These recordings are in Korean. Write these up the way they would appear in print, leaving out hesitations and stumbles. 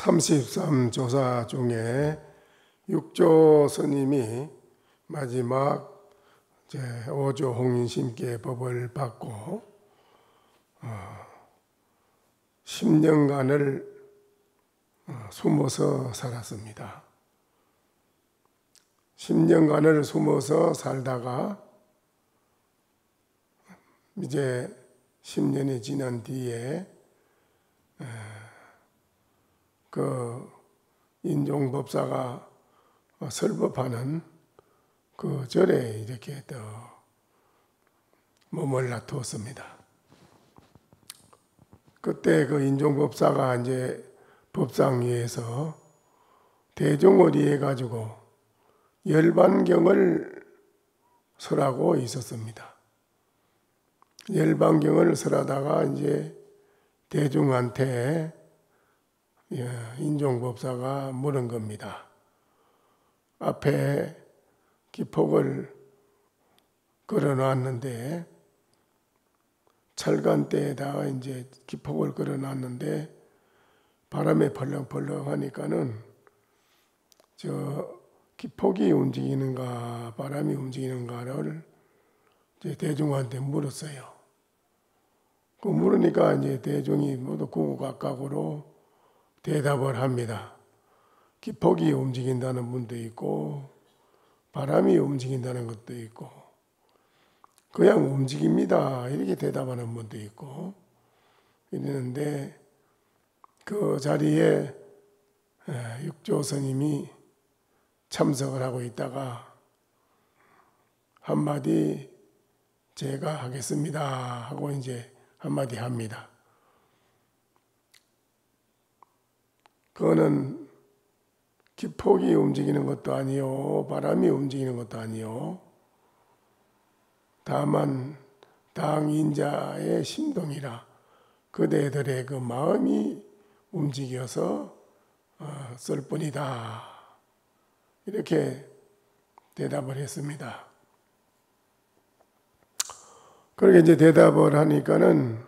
33조사 중에 육조 스님이 마지막 5조 홍인심께 법을 받고 10년간을 숨어서 살았습니다. 10년간을 숨어서 살다가 이제 10년이 지난 뒤에 그 인종법사가 설법하는 그 절에 이렇게 또 머물러 두었습니다. 그때 그 인종법사가 이제 법상 위에서 대종을 위해 가지고 열반경을 설하고 있었습니다. 열반경을 설하다가 이제 대중한테 인종법사가 물은 겁니다. 앞에 기폭을 걸어놨는데 철간대에다가 이제 기폭을 걸어놨는데 바람에 펄렁펄렁 하니까는 저 기폭이 움직이는가 바람이 움직이는가를 이제 대중한테 물었어요. 그 물으니까 이제 대중이 모두 구구각각으로 대답을 합니다. 기폭이 움직인다는 분도 있고 바람이 움직인다는 것도 있고 그냥 움직입니다 이렇게 대답하는 분도 있고 이러는데 그 자리에 육조 스님이 참석을 하고 있다가 한마디 제가 하겠습니다 하고 이제 한마디 합니다. 그거는 기폭이 움직이는 것도 아니요 바람이 움직이는 것도 아니요 다만 당인자의 심동이라 그대들의 그 마음이 움직여서 쓸 뿐이다 이렇게 대답을 했습니다. 그렇게 이제 대답을 하니까는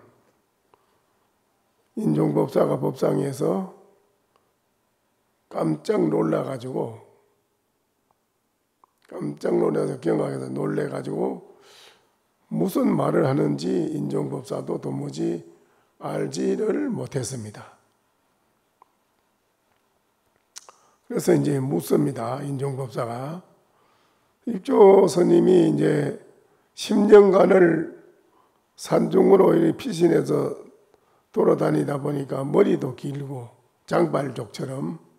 인종법사가 법상에서 깜짝 놀라가지고 경악해서 놀래가지고 무슨 말을 하는지 인종법사도 도무지 알지를 못했습니다. 그래서 이제 묻습니다. 인종법사가 육조 스님이 이제 10년간을 산중으로 이렇게 피신해서 돌아다니다 보니까 머리도 길고 장발족처럼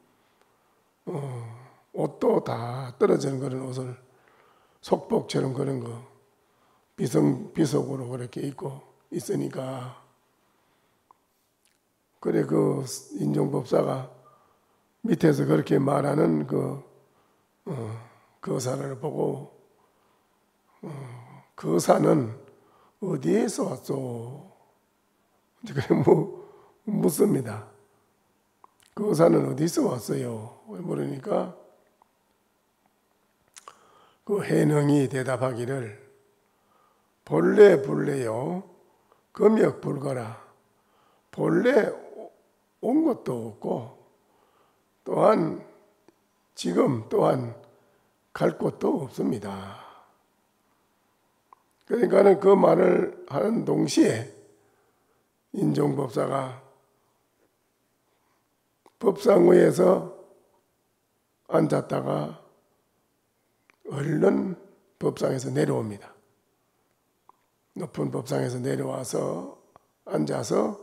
옷도 다 떨어지는 그런 옷을 속복처럼 그런 거 비석으로 그렇게 입고 있으니까 그래 그 인종법사가 밑에서 그렇게 말하는 그 거사를 보고 거사는 어디에서 왔소? 그래 묻습니다. 거사는 어디서 왔어요? 물으니까 그 해능이 대답하기를 본래 불래요 금역 불거라 본래 온 것도 없고 또한 지금 또한 갈 곳도 없습니다. 그러니까는 그 말을 하는 동시에 인종법사가 법상 위에서 앉았다가 얼른 법상에서 내려옵니다. 높은 법상에서 내려와서 앉아서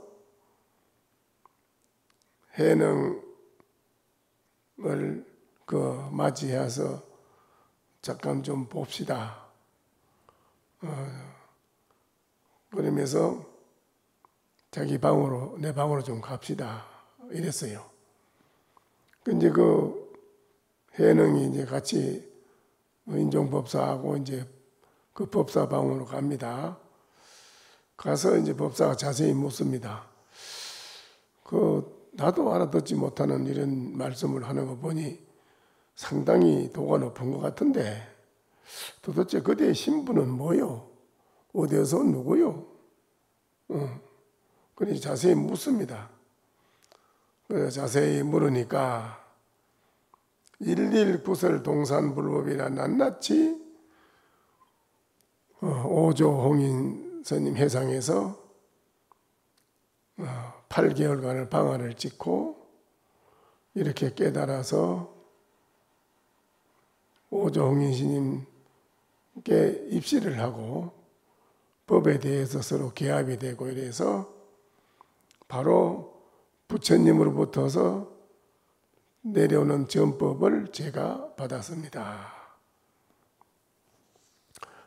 해능을 맞이해서 잠깐 좀 봅시다. 그러면서 자기 방으로 내 방으로 좀 갑시다 이랬어요. 근데 그 해능이 이제 같이 인종법사하고 이제 그 법사 방으로 갑니다. 가서 이제 법사가 자세히 묻습니다. 나도 알아듣지 못하는 이런 말씀을 하는 거 보니 상당히 도가 높은 것 같은데 도대체 그대의 신분은 뭐요? 어디에서 누구요? 그래서 자세히 묻습니다. 자세히 물으니까 119설 동산불법이라 낱낱이 오조홍인 스님 회상에서 8개월간을 방화를 찍고 이렇게 깨달아서 오조홍인 스님께 입시를 하고 법에 대해서 서로 개합이 되고 이래서 바로 부처님으로부터서 내려오는 전법을 제가 받았습니다.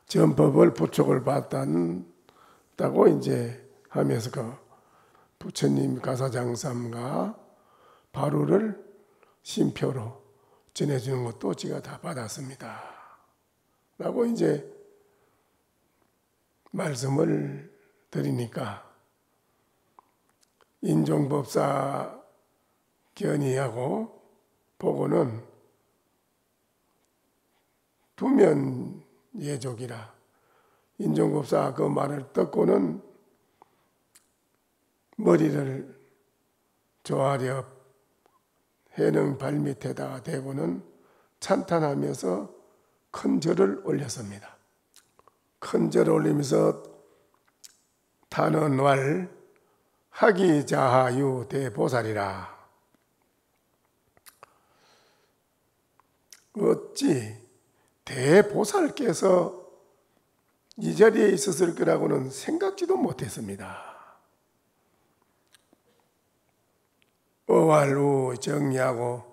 전법을 부촉을 받았다고 이제 하면서 그 부처님 가사장삼과 바루를 심표로 전해주는 것도 제가 다 받았습니다. 라고 이제 말씀을 드리니까 인종법사 견의하고 보고는 두면 예족이라 인종법사 그 말을 듣고는 머리를 조아려 해능 발밑에다가 대고는 찬탄하면서 큰 절을 올렸습니다. 큰 절을 올리면서 탄원왈 하기자하유 대보살이라. 어찌 대보살께서 이 자리에 있었을 거라고는 생각지도 못했습니다. 어왈우 정리하고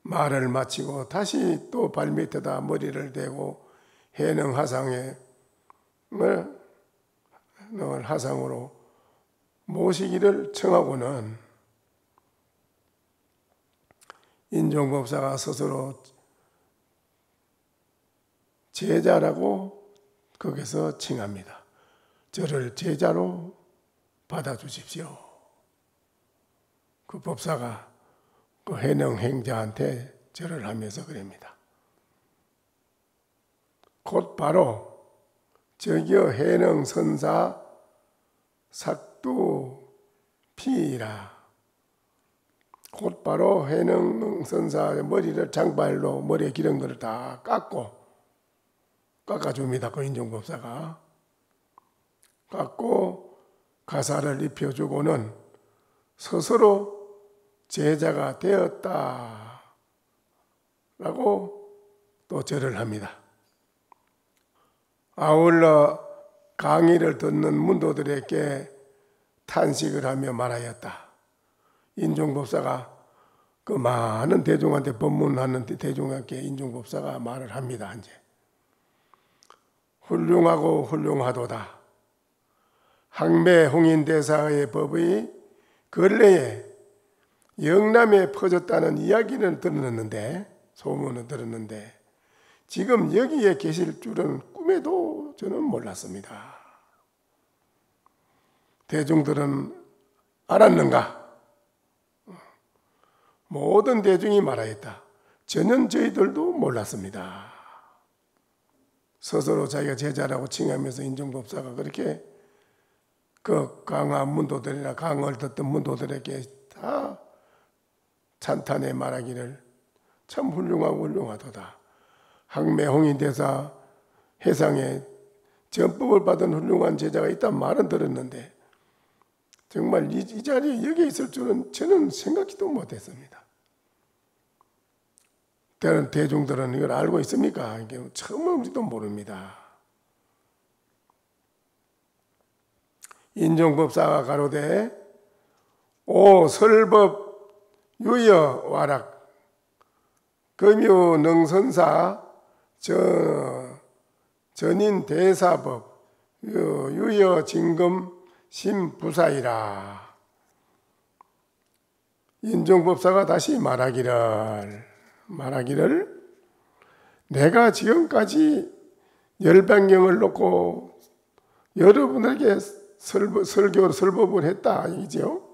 말을 마치고 다시 또 발밑에다 머리를 대고 해능 하상에 하상으로 모시기를 청하고는 인종법사가 스스로 제자라고 거기서 칭합니다. 저를 제자로 받아주십시오. 그 법사가 그 해능 행자한테 절을 하면서 그럽니다. 곧 바로 저기요 해능 선사 삭두 피이라. 곧 바로 해능 선사의 머리를 장발로 머리에 기른 것을 다 깎아줍니다. 그 인종법사가 깎고 가사를 입혀주고는 스스로 제자가 되었다 라고 또 절을 합니다. 아울러 강의를 듣는 문도들에게 탄식을 하며 말하였다. 인종법사가 그 많은 대중한테 법문하는 대중한테 인종법사가 말을 합니다. 이제 훌륭하고 훌륭하도다. 항매 홍인대사의 법의 근래에 영남에 퍼졌다는 이야기를 들었는데, 소문을 들었는데 지금 여기에 계실 줄은 꿈에도 저는 몰랐습니다. 대중들은 알았는가? 모든 대중이 말하였다. 저는 저희들도 몰랐습니다. 스스로 자기가 제자라고 칭하면서 인종법사가 그렇게 그 강화 문도들이나 강을 듣던 문도들에게 다 찬탄에 말하기를 참 훌륭하고 훌륭하도다. 항매홍인대사 해상에 전법을 받은 훌륭한 제자가 있다는 말은 들었는데 정말 이 자리에 여기 있을 줄은 저는 생각지도 못했습니다. 다른 대중들은 이걸 알고 있습니까? 이게 처음인지도 모릅니다. 인종법사가 가로되 오 설법 유여 와락 금유 능선사 전인 대사법 유여 진금 심부사이라. 인종법사가 다시 말하기를 내가 지금까지 열반경을 놓고 여러분에게 설법을 했다 이죠.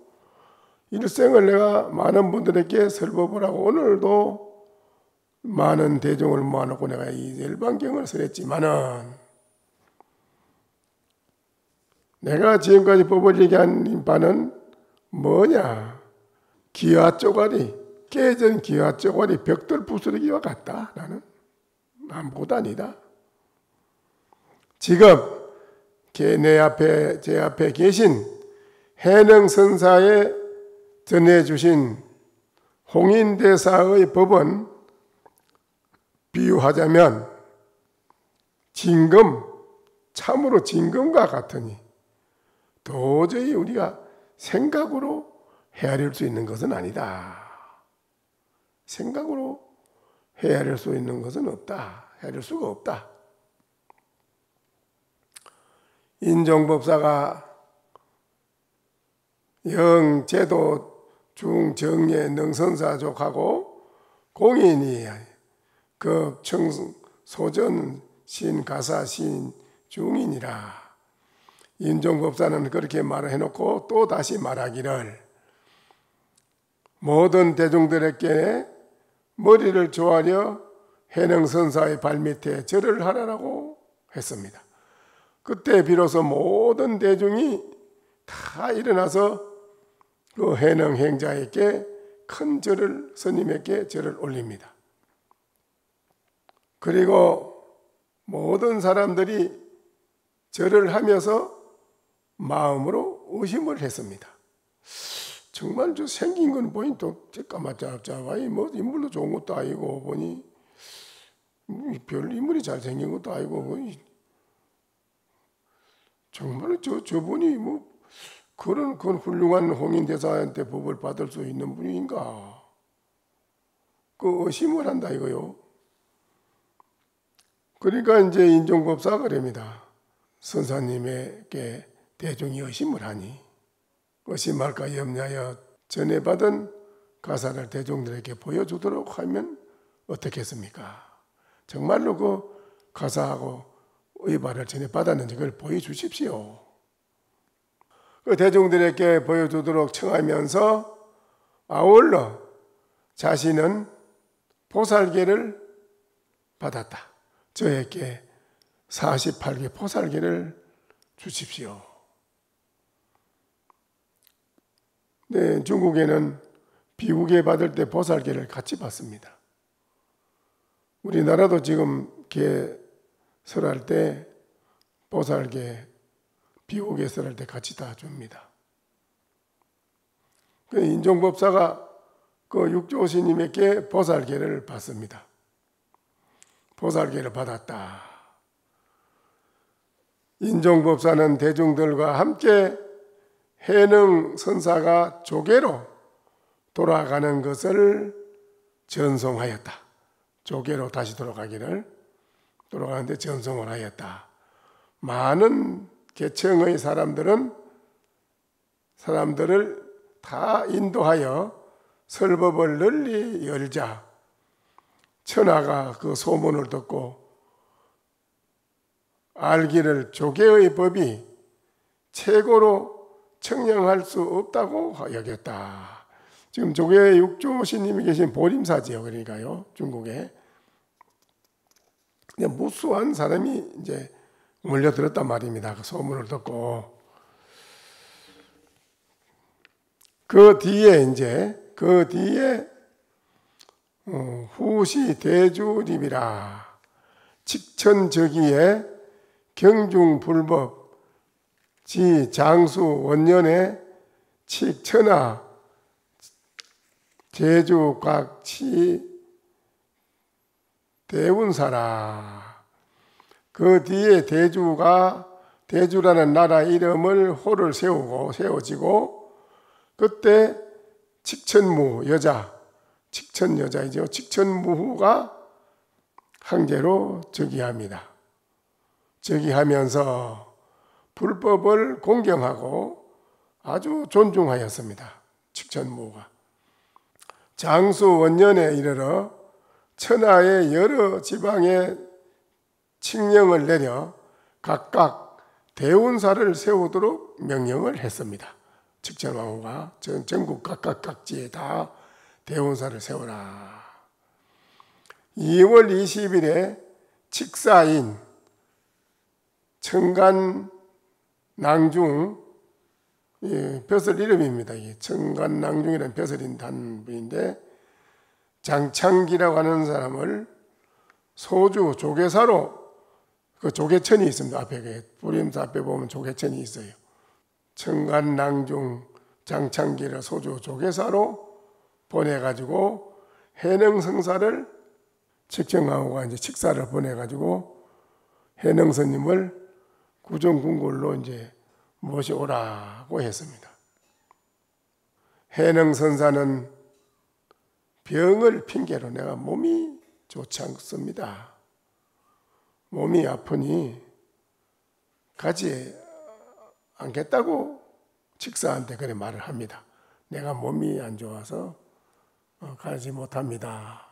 일생을 내가 많은 분들에게 설법을 하고 오늘도 많은 대중을 모아놓고 내가 이 열반경을 설했지만은 내가 지금까지 법을 얘기한 바는 뭐냐? 기와 쪼가리, 깨진 기와 쪼가리 벽돌 부스러기와 같다. 나는 아무것도 아니다. 지금 제 앞에 계신 해능선사에 전해주신 홍인대사의 법은 비유하자면 징금, 참으로 징금과 같으니 도저히 우리가 생각으로 헤아릴 수 있는 것은 아니다. 생각으로 헤아릴 수 있는 것은 없다. 헤아릴 수가 없다. 인종법사가 영제도 중정예 능선사족하고 공인이 급청소전 신가사 신중인이라. 인종법사는 그렇게 말을 해놓고 또 다시 말하기를 모든 대중들에게 머리를 조아려 해능선사의 발밑에 절을 하라고 했습니다. 그때 비로소 모든 대중이 다 일어나서 그 해능행자에게 큰 절을, 스님에게 절을 올립니다. 그리고 모든 사람들이 절을 하면서 마음으로 의심을 했습니다. 정말 저 생긴 건 보니 또 까맣잡잡하니 뭐 인물도 좋은 것도 아니고 보니 별 인물이 잘생긴 것도 아니고 보니 정말 저분이 뭐 그런 훌륭한 홍인대사한테 법을 받을 수 있는 분인가? 그 의심을 한다 이거요. 그러니까 이제 인종법사가 그럽니다. 선사님에게 대중이 의심을 하니 의심할까 염려하여 전해받은 가사를 대중들에게 보여주도록 하면 어떻겠습니까? 정말로 그 가사하고 의발을 전해받았는지 그걸 보여주십시오. 그 대중들에게 보여주도록 청하면서 아울러 자신은 보살계를 받았다. 저에게 48개 보살계를 주십시오. 네, 중국에는 비후계 받을 때 보살계를 같이 받습니다. 우리나라도 지금 설할 때 보살계, 비후계 설할 때 같이 다 줍니다. 그 인종법사가 그 육조스님에게 보살계를 받습니다. 보살계를 받았다. 인종법사는 대중들과 함께 해능선사가 조계로 돌아가는 것을 전송하였다. 조계로 다시 돌아가는데 전송을 하였다. 많은 계층의 사람들을 다 인도하여 설법을 널리 열자. 천하가 그 소문을 듣고 알기를 조계의 법이 최고로 청량할 수 없다고 여겼다. 지금 조계 육조스님이 계신 보림사지요. 그러니까요, 중국에 무수한 사람이 이제 몰려들었단 말입니다. 그 소문을 듣고 그 뒤에 후시 대주립이라 직천저기에 경중불법 지 장수 원년에 칙천하 제주각치 대운사라. 그 뒤에 대주라는 나라 이름을 호를 세워지고 그때 칙천무 여자, 칙천 여자이죠. 칙천무후가 황제로 즉위합니다. 즉위하면서 불법을 공경하고 아주 존중하였습니다. 칙천무후가. 장수 원년에 이르러 천하의 여러 지방에 칙령을 내려 각각 대운사를 세우도록 명령을 했습니다. 칙천왕후가 전국 각지에 다 대운사를 세워라. 2월 20일에 칙사인 청간 낭중 벼슬 이름입니다. 청관낭중이라는 벼슬인 단부인데, 장창기라고 하는 사람을 소주 조계사로, 그 조계천이 있습니다. 앞에 부림사 앞에 보면 조계천이 있어요. 청관낭중 장창기를 소주 조계사로 보내가지고 해능성사를 측정하고 이제 칙사를 보내가지고 해능스님을 구정궁궐로 이제 모셔오라고 했습니다. 해능선사는 병을 핑계로 내가 몸이 좋지 않습니다. 몸이 아프니 가지 않겠다고 칙사한테 그래 말을 합니다. 내가 몸이 안 좋아서 가지 못합니다.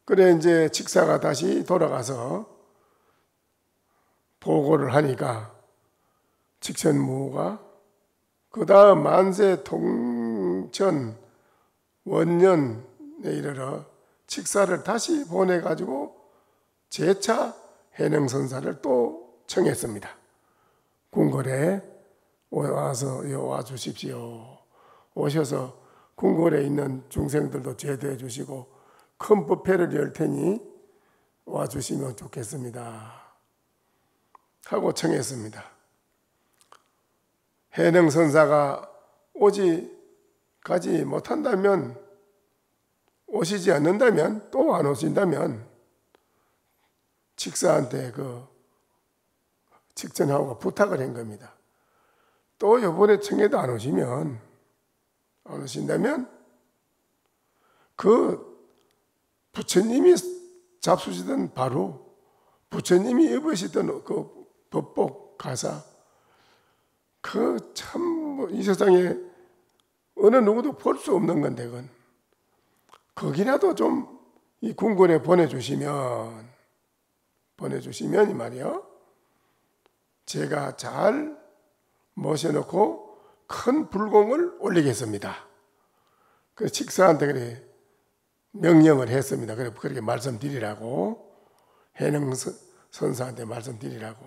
그래 이제 칙사가 다시 돌아가서 보고를 하니까 칙천무가 그 다음 만세 통천 원년에 이르러 칙사를 다시 보내가지고 재차 해능선사를 또 청했습니다. 궁궐에 와서 와 주십시오. 오셔서 궁궐에 있는 중생들도 제도해 주시고 큰 법회를 열 테니 와 주시면 좋겠습니다. 하고 청했습니다. 해능선사가 가지 못한다면, 오시지 않는다면, 또 안 오신다면 칙사한테 직전하고 부탁을 한 겁니다. 또 이번에 청해도 안 오신다면 그 부처님이 잡수시던 바로 부처님이 입으시던 그 법복 가사, 그 참 이 세상에 어느 누구도 볼 수 없는 건데, 거기라도 좀 이 궁궐에 보내주시면 이 말이요, 제가 잘 모셔놓고 큰 불공을 올리겠습니다. 그 칙사한테 그래 명령을 했습니다. 그렇게 말씀드리라고, 해능선사한테 말씀드리라고.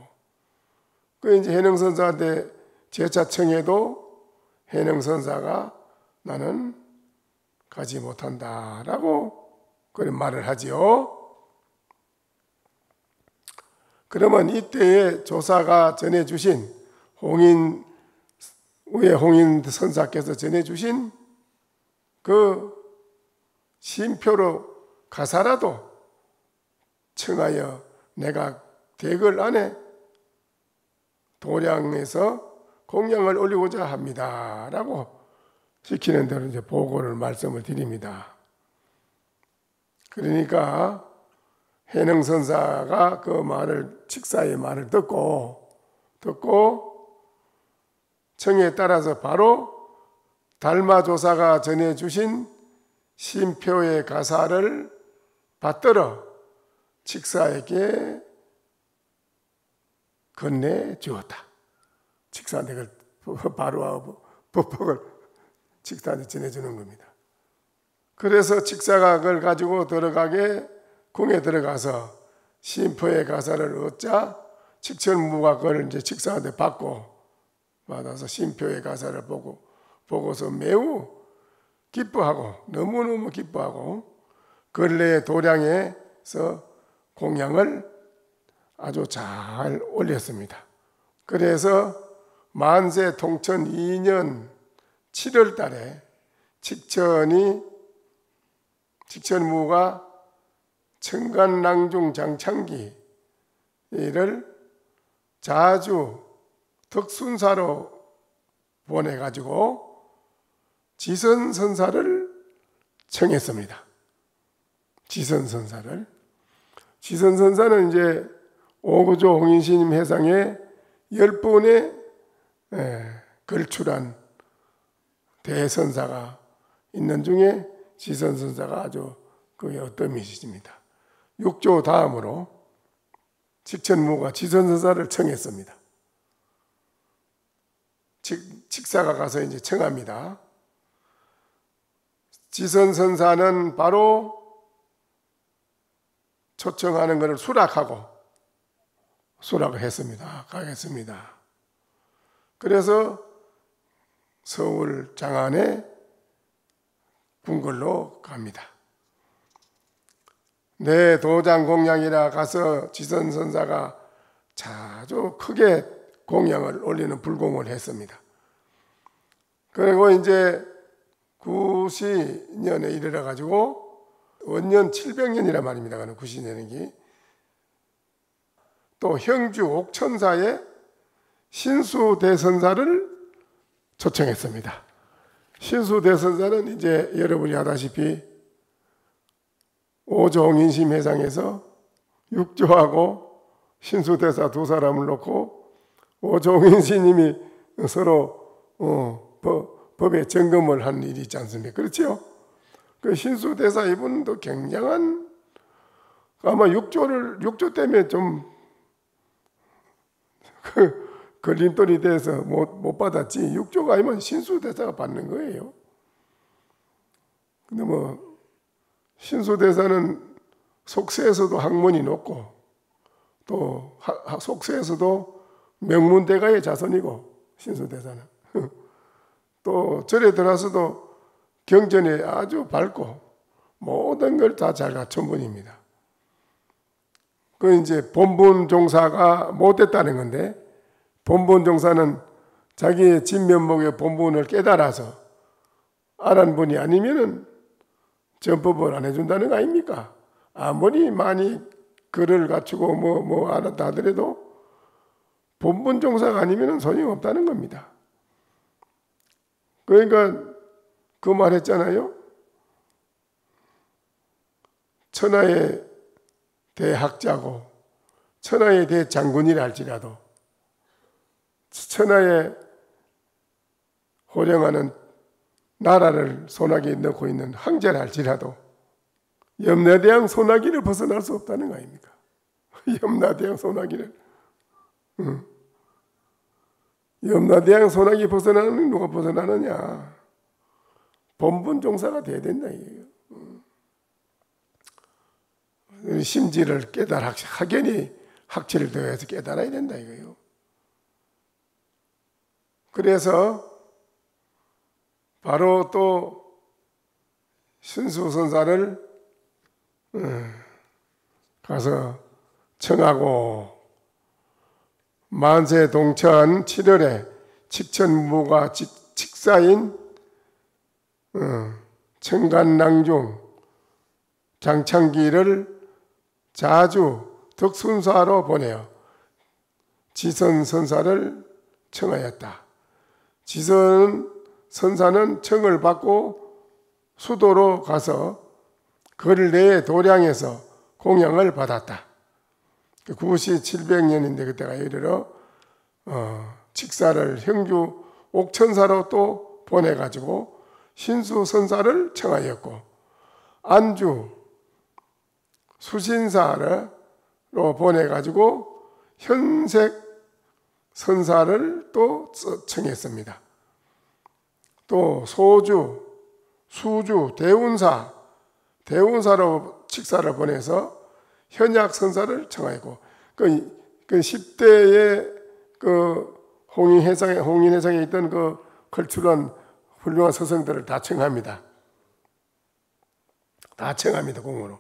그 이제 해능선사한테 재차 청해도 해능선사가 나는 가지 못한다라고 그런 말을 하지요. 그러면 이때에 조사가 전해주신 홍인 선사께서 전해주신 그 심표로 가사라도 청하여 내가 대궐 안에 도량에서 공양을 올리고자 합니다. 라고 시키는 대로 이제 보고를 말씀을 드립니다. 그러니까 해능선사가 그 말을, 칙사의 말을 듣고 청에 따라서 바로 달마조사가 전해주신 심표의 가사를 받들어 칙사에게 건네주었다. 칙사한테 바로하고 법복을 칙사한테 전해주는 겁니다. 그래서 칙사가 그걸 가지고 궁에 들어가서 심표의 가사를 얻자 칙천무가 그걸 이제 칙사한테 받아서 심표의 가사를 보고서 매우 기뻐하고, 너무너무 기뻐하고 근래의 도량에서 공양을 아주 잘 올렸습니다. 그래서 만세 통천 2년 7월 달에 칙천무가 청관낭중 장창기를 자주 덕순사로 보내가지고 지선선사를 청했습니다. 지선선사는 이제 오구조 홍인스님 해상에 10분의 걸출한 대선사가 있는 중에 지선선사가 아주 그게 어떤 미시입니다. 6조 다음으로 칙천무가 지선선사를 청했습니다. 칙사가 가서 이제 청합니다. 지선선사는 바로 초청하는 것을 수락을 했습니다. 가겠습니다. 그래서 서울 장안에 궁궐로 갑니다. 내 도장 공양이라 가서 지선선사가 자주 크게 공양을 올리는 불공을 했습니다. 그리고 이제 구시년에 이르러 가지고 원년 700년이라 말입니다. 그는 구시년이 또 형주 옥천사에 신수대선사를 초청했습니다. 신수대선사는 이제 여러분이 아다시피 오종인심회상에서 육조하고 신수대사 두 사람을 놓고 오종인시님이 서로 법에 점검을 한 일이 있지 않습니까? 그렇죠? 그 신수대사 이분도 굉장한 아마 육조 때문에 좀 걸림돌이 돼서 못 받았지, 육조가 아니면 신수대사가 받는 거예요. 근데 신수대사는 속세에서도 학문이 높고 또 속세에서도 명문대가의 자손이고, 신수대사는 또 절에 들어와서도 경전에 아주 밝고 모든 걸 다 잘 갖춘 분입니다. 그 이제 본분 종사가 못됐다는 건데, 본분 종사는 자기의 진면목의 본분을 깨달아서 알은 분이 아니면은 전법을 안 해준다는 거 아닙니까? 아무리 많이 글을 갖추고 뭐 알았다 하더라도 본분 종사가 아니면은 소용없다는 겁니다. 그러니까 그 말 했잖아요. 천하의 대학자고 천하의 대장군이라 할지라도 천하에 호령하는 나라를 소나기에 넣고 있는 황제라 할지라도 염라대왕 소나기를 벗어날 수 없다는 거 아닙니까? 염라대왕 소나기를. 염라대왕 소나기 벗어나는 누가 벗어나느냐? 본분 종사가 돼야 된다 이거예요. 심지를 깨달아 학연히 학치를 더해서 깨달아야 된다 이거예요. 그래서 바로 또 신수선사를 가서 청하고, 만세 동천 7월에 칙천무가 칙사인 청간낭중 장창기를 자주 덕순사로 보내어 지선선사를 청하였다. 지선선사는 청을 받고 수도로 가서 거리내의 도량에서 공양을 받았다. 구시 700년인데 그때가 이르러 직사를 형주 옥천사로 또 보내가지고 신수선사를 청하였고, 안주 수신사로 보내가지고 현색 선사를 또 청했습니다. 또 소주, 수주, 대운사로 직사를 보내서 현약 선사를 청하였고, 그 10대의 그 홍인회상에 있던 그 걸출한 훌륭한 서성들을 다 청합니다. 다 청합니다, 공으로.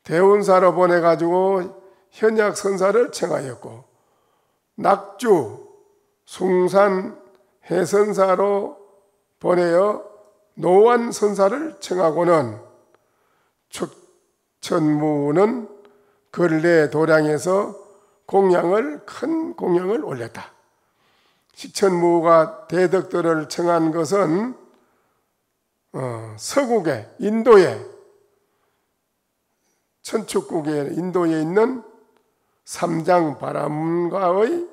대운사로 보내가지고 현약 선사를 청하였고, 낙주, 숭산, 해선사로 보내어 노완 선사를 청하고는 척천무는 근래 도량에서 큰 공양을 올렸다. 식천무가 대덕들을 청한 것은 서국에, 인도에, 천축국에 인도에 있는 삼장바라문과의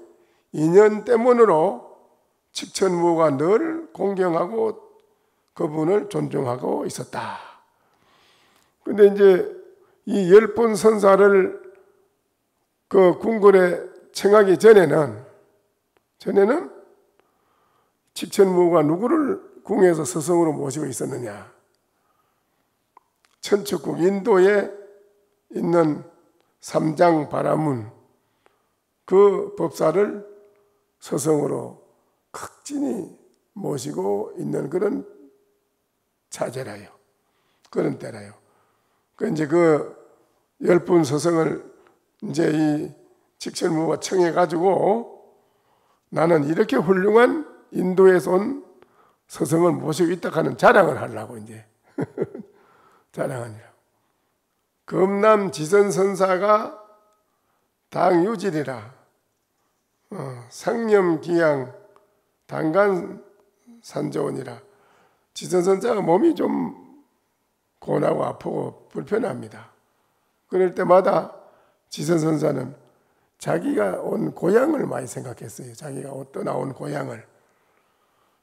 인연 때문으로 칙천무가 늘 공경하고 그분을 존중하고 있었다. 근데 이제 이 10분 선사를 그 궁궐에 청하기 전에는 칙천무가 누구를 궁에서 스승으로 모시고 있었느냐? 천축국 인도에 있는 삼장바라문 그 법사를 서성으로 극진히 모시고 있는 그런 차제라요. 그런 때라요. 이제 그 10분 서성을 이제 이 직설무가 청해가지고 나는 이렇게 훌륭한 인도에서 온 서성을 모시고 있다 하는 자랑을 하려고 이제 자랑하니라. 금남 지선선사가 당유질이라 상념기양 당간산조원이라. 지선선사가 몸이 좀 고나고 아프고 불편합니다. 그럴 때마다 지선선사는 자기가 온 고향을 많이 생각했어요. 자기가 떠나온 고향을.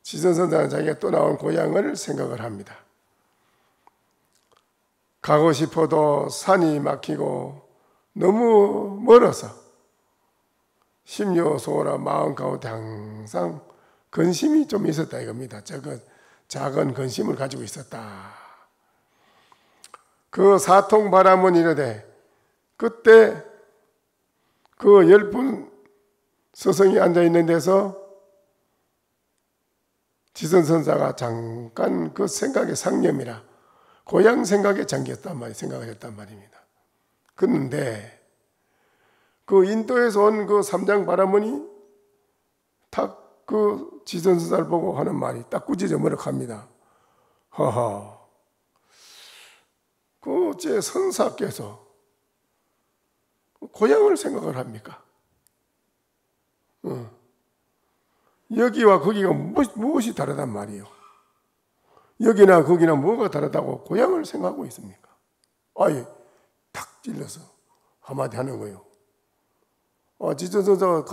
지선선사는 자기가 떠나온 고향을 생각을 합니다. 가고 싶어도 산이 막히고 너무 멀어서 심요소라 마음 가운데 항상 근심이 좀 있었다 이겁니다. 작은 근심을 가지고 있었다. 그 사통바람은 이르되 그때 그 10분 서성이 앉아있는 데서 지선선사가 잠깐 그 생각의 상념이라 고향 생각에 잠겼단 말이에요. 생각을 했단 말입니다. 그런데 그 인도에서 온 그 삼장 바라문이 딱 그 지선선사를 보고 하는 말이 딱 꾸짖어 버럭합니다. 허허, 그 어째 선사께서 고향을 생각을 합니까? 여기와 거기가 무엇이 다르단 말이에요. 여기나 거기나 뭐가 다르다고 고향을 생각하고 있습니까? 아예 탁 찔러서 한마디 하는 거예요. 지선선사가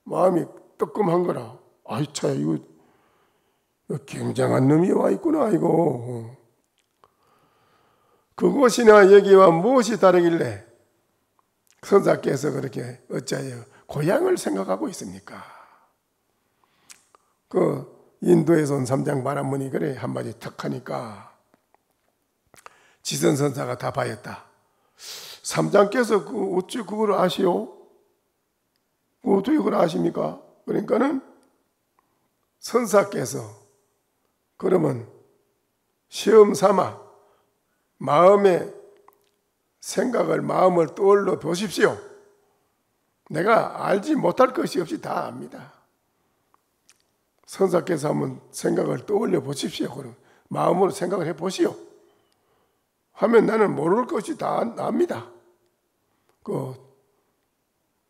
마음이 뜨끔한 거라. 아이 차 이거 굉장한 놈이 와 있구나 이거. 그곳이나 여기와 무엇이 다르길래 선사께서 그렇게 어찌하여 고향을 생각하고 있습니까? 그 인도에서 온 삼장 바라문이 그래 한마디 탁 하니까 지선선사가 답하였다. 삼장께서 어찌 그걸 아시오? 어떻게 그걸 아십니까? 그러니까는 선사께서 그러면 시험 삼아 마음을 떠올려 보십시오. 내가 알지 못할 것이 없이 다 압니다. 선사께서 한번 생각을 떠올려 보십시오. 그럼 마음으로 생각을 해 보시오. 하면 나는 모를 것이 다 압니다. 그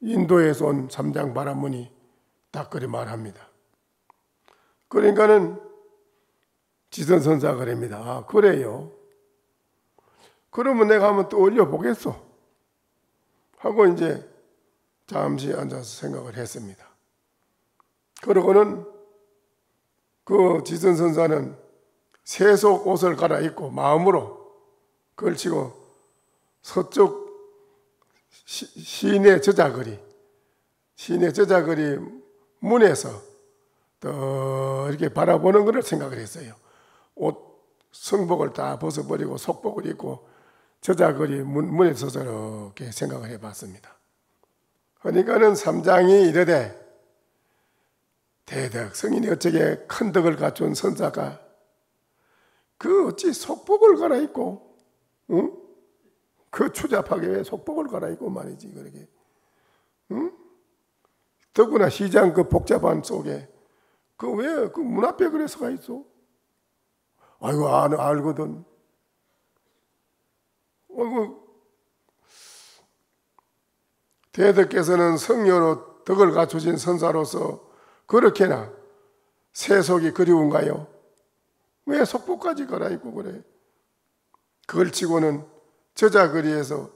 인도에서 온 삼장 바라문이 딱 그리 말합니다. 그러니까는 지선선사가 그럽니다. 아, 그래요. 그러면 내가 한번 떠올려 보겠소. 하고 이제 잠시 앉아서 생각을 했습니다. 그러고는 그 지선선사는 세속 옷을 갈아입고 마음으로 걸치고 서쪽 시내 저자거리 문에서 또 이렇게 바라보는 것을 생각을 했어요. 옷 성복을 다 벗어버리고 속복을 입고 저자거리 문에 서서 이렇게 생각을 해봤습니다. 그러니까는 삼장이 이르되 대덕 성인이 어쩌게 큰 덕을 갖춘 선사가 그 어찌 속복을 갈아입고 그 추잡하게 왜 속복을 갈아입고 말이지 그러게 더구나 시장 그 복잡한 속에 그 왜 그 문 앞에 그래서 가 있어? 아이고 알거든. 아이고 대덕께서는 성녀로 덕을 갖추신 선사로서 그렇게나 세속이 그리운가요? 왜 속복까지 갈아입고 그래? 그걸 치고는 저자거리에서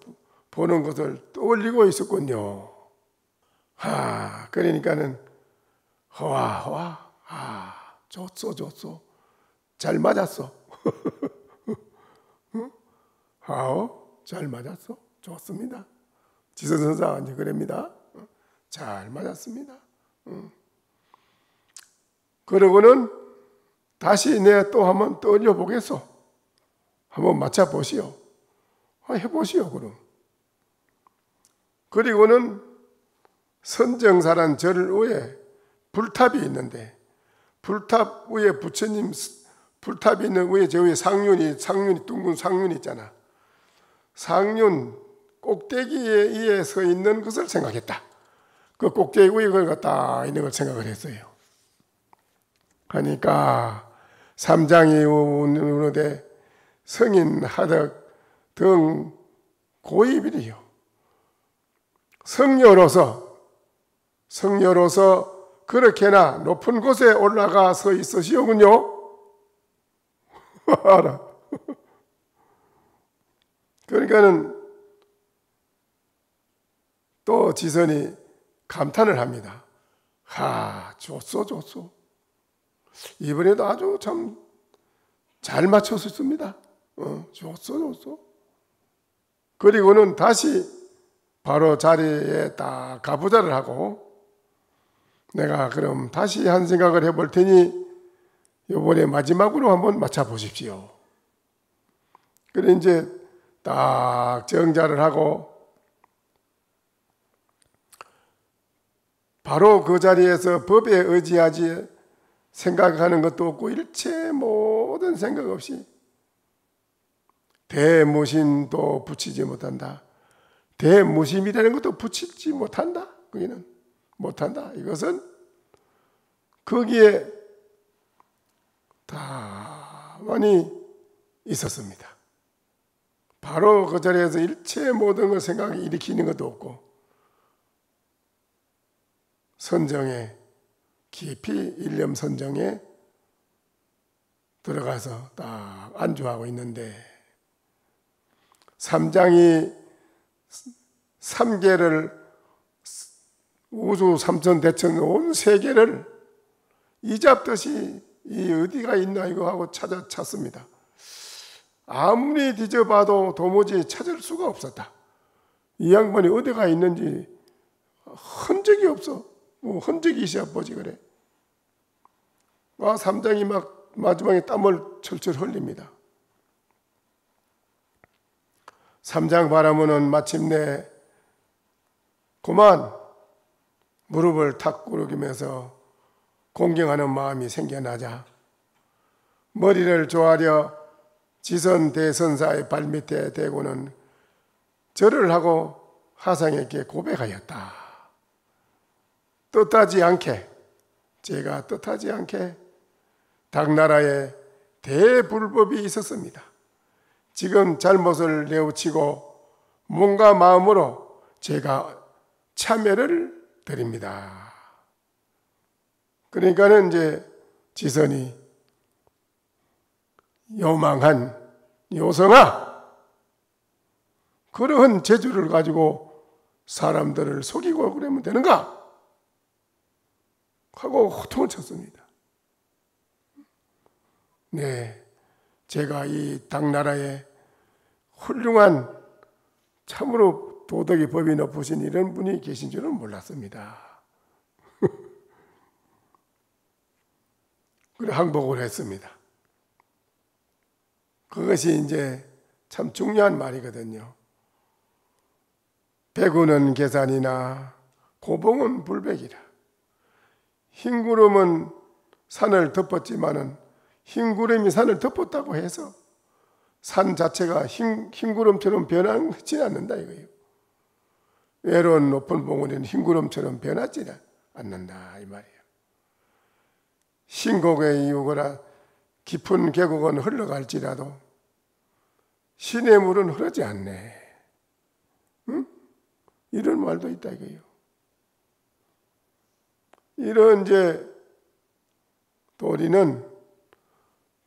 보는 것을 떠올리고 있었군요. 그러니까는 허와 좋소 잘 맞았어. 잘 맞았어. 좋습니다. 지선선사가 이제 그럽니다. 잘 맞았습니다. 그러고는 다시 내가 또 한번 떠올려 보겠소. 한번 맞춰 보시오. 해보시오 그럼. 그리고는 선정사란 절 위에 불탑이 있는데 불탑 위에 부처님 불탑이 있는 위에 저 위에 상륜이 둥근 상륜이 있잖아. 상륜 꼭대기에 서 있는 것을 생각했다. 그 꼭대기 위에 그가 딱 있는 걸 생각을 했어요. 하니까 삼장이 우는데 성인 하덕 등 고입이래요. 성녀로서 그렇게나 높은 곳에 올라가서 있으시오군요. 알아. 그러니까는 또 지선이 감탄을 합니다. 좋소. 이번에도 아주 참 잘 맞췄습니다. 좋소. 그리고는 다시 바로 자리에 딱 가부좌를 하고 내가 그럼 다시 한 생각을 해볼 테니 이번에 마지막으로 한번 맞춰보십시오. 그래 이제 딱 정자를 하고 바로 그 자리에서 법에 의지하지 생각하는 것도 없고 일체 모든 생각 없이 대무심도 붙이지 못한다. 대무심이라는 것도 붙이지 못한다. 거기는 못한다. 이것은 거기에 다만이 있었습니다. 바로 그 자리에서 일체 모든 걸 생각이 일으키는 것도 없고 선정에 깊이 일념 선정에 들어가서 딱 안주하고 있는데 삼장이 삼계를 우주 삼천 대천 온 세계를 이잡듯이 이 어디가 있나 이거 하고 찾습니다. 아무리 뒤져봐도 도무지 찾을 수가 없었다. 이 양반이 어디가 있는지 흔적이 없어. 뭐 흔적이 있어야 보지 그래. 삼장이 막 마지막에 땀을 철철 흘립니다. 삼장 바라보는 마침내 그만 무릎을 탁 꿇으면서 공경하는 마음이 생겨나자 머리를 조아려 지선 대선사의 발밑에 대고는 절을 하고 하상에게 고백하였다. 제가 뜻하지 않게 당나라에 대불법이 있었습니다. 지금 잘못을 뉘우치고 몸과 마음으로 제가 참여를 드립니다. 그러니까는 이제 지선이 요망한 요성아, 그러한 재주를 가지고 사람들을 속이고 그러면 되는가? 하고 호통을 쳤습니다. 네, 제가 이 당나라에 훌륭한 참으로 도덕이 법이 높으신 이런 분이 계신 줄은 몰랐습니다. 그래 항복을 했습니다. 그것이 이제 참 중요한 말이거든요. 백우는 계산이나 고봉은 불백이라. 흰 구름은 산을 덮었지만은 흰 구름이 산을 덮었다고 해서 산 자체가 흰 구름처럼 변하지 않는다 이거예요. 외로운 높은 봉우리는 흰 구름처럼 변하지 않는다 이 말이에요. 신곡의 이유거라 깊은 계곡은 흘러갈지라도 신의 물은 흐르지 않네. 응? 이런 말도 있다 이거예요. 이런 이제 도리는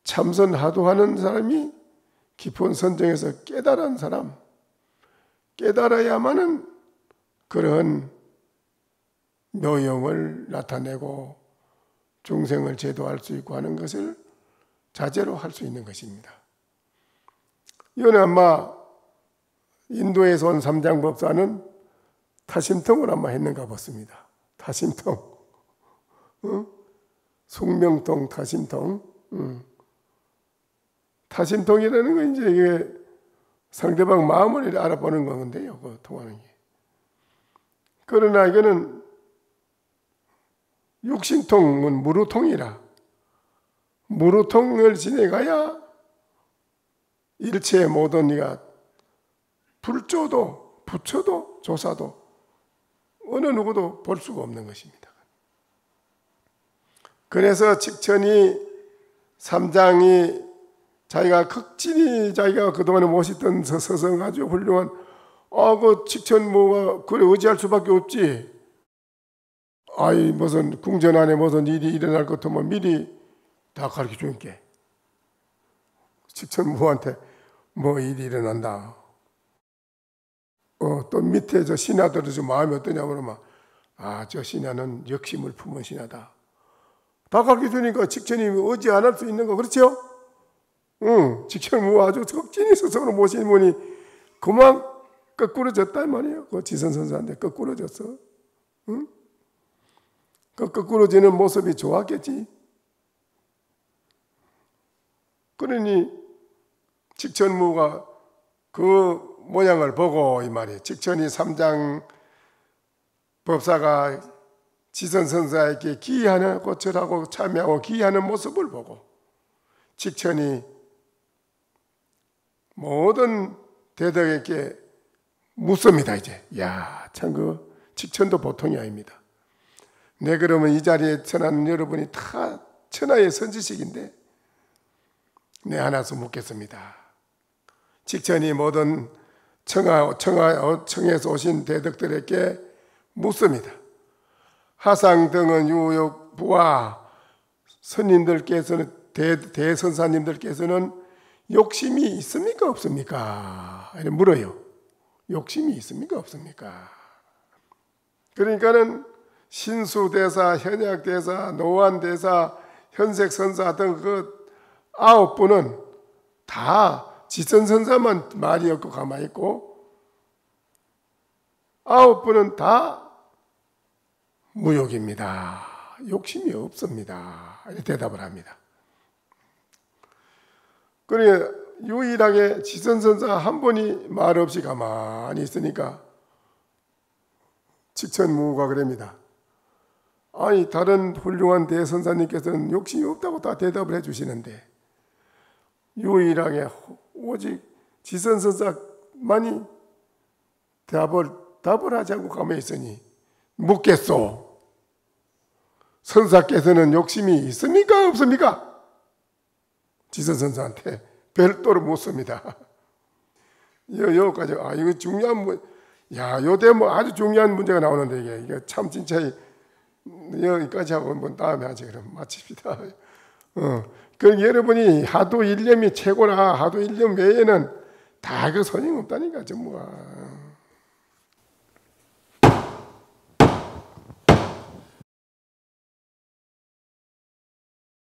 참선하도하는 사람이 깊은 선정에서 깨달은 사람, 깨달아야만은 그런 묘용을 나타내고 중생을 제도할 수 있고 하는 것을 자제로 할 수 있는 것입니다. 이건 아마 인도에서 온 삼장법사는 타심통을 아마 했는가 봤습니다. 타심통. 숙명통, 타심통. 타심통이라는 건 이제 이게 상대방 마음을 알아보는 건데요. 그 통하는 게. 그러나 이거는 육신통은 무루통이라. 무루통을 지내가야 일체의 모든 이가 불조도 부처도 조사도 어느 누구도 볼 수가 없는 것입니다. 그래서 직천이 삼장이 자기가 극진히 자기가 그동안에 모셨던 서성 아주 훌륭한 그 직천무가 그래 의지할 수밖에 없지. 아이 무슨 궁전 안에 무슨 일이 일어날 것 같으면 미리 다 가르쳐 줄게. 직천무한테 뭐 일이 일어난다. 또 밑에 저 신하들은 좀 마음이 어떠냐 그러면 저 신하는 역심을 품은 신하다. 다 가르쳐 주니까 직천이 의지 안 할 수 있는 거 그렇죠? 응, 직천무 아주 극진히 스스로 모신 분이 그만 거꾸러졌단 말이에요. 그 지선선사한테 거꾸러졌어. 응? 그 거꾸러지는 모습이 좋았겠지. 그러니 직천무가 그 모양을 보고 이 말이에요. 직천이 삼장 법사가 지선선사에게 기이하는 고철하고 참여하고 기이하는 모습을 보고 직천이 모든 대덕에게 묻습니다. 이제 참 그 직천도 보통이 아닙니다. 네, 그러면 이 자리에 천한 여러분이 다 천하의 선지식인데 네, 하나서 묻겠습니다. 직천이 모든 청에서 오신 대덕들에게 묻습니다. 하상 등은 유욕부와 스님들께서는 대선사님들께서는 욕심이 있습니까 없습니까? 이렇게 물어요. 욕심이 있습니까 없습니까? 그러니까는 신수대사, 현약대사, 노안대사, 현색선사 등 그 9분은 다 지선선사만 말이 없고 가만히 있고 9분은 다 무욕입니다. 욕심이 없습니다. 이렇게 대답을 합니다. 그러니까 유일하게 지선선사 한 분이 말 없이 가만히 있으니까 직천무가 그럽니다. 아니 다른 훌륭한 대선사님께서는 욕심이 없다고 다 대답을 해주시는데 유일하게 오직 지선선사만이 답을 하지 않고 가만히 있으니 묻겠소. 선사께서는 욕심이 있습니까 없습니까? 지선선사한테 별도로 묻습니다. 여기까지 이거 중요한 요대 아주 중요한 문제가 나오는데 이게 참 진짜 여기까지 하고 한번 다음에 하지. 그럼 마칩시다. 그 여러분이 하도 일념이 최고라. 하도 일념 외에는 다 그 소용없다니까 전부가.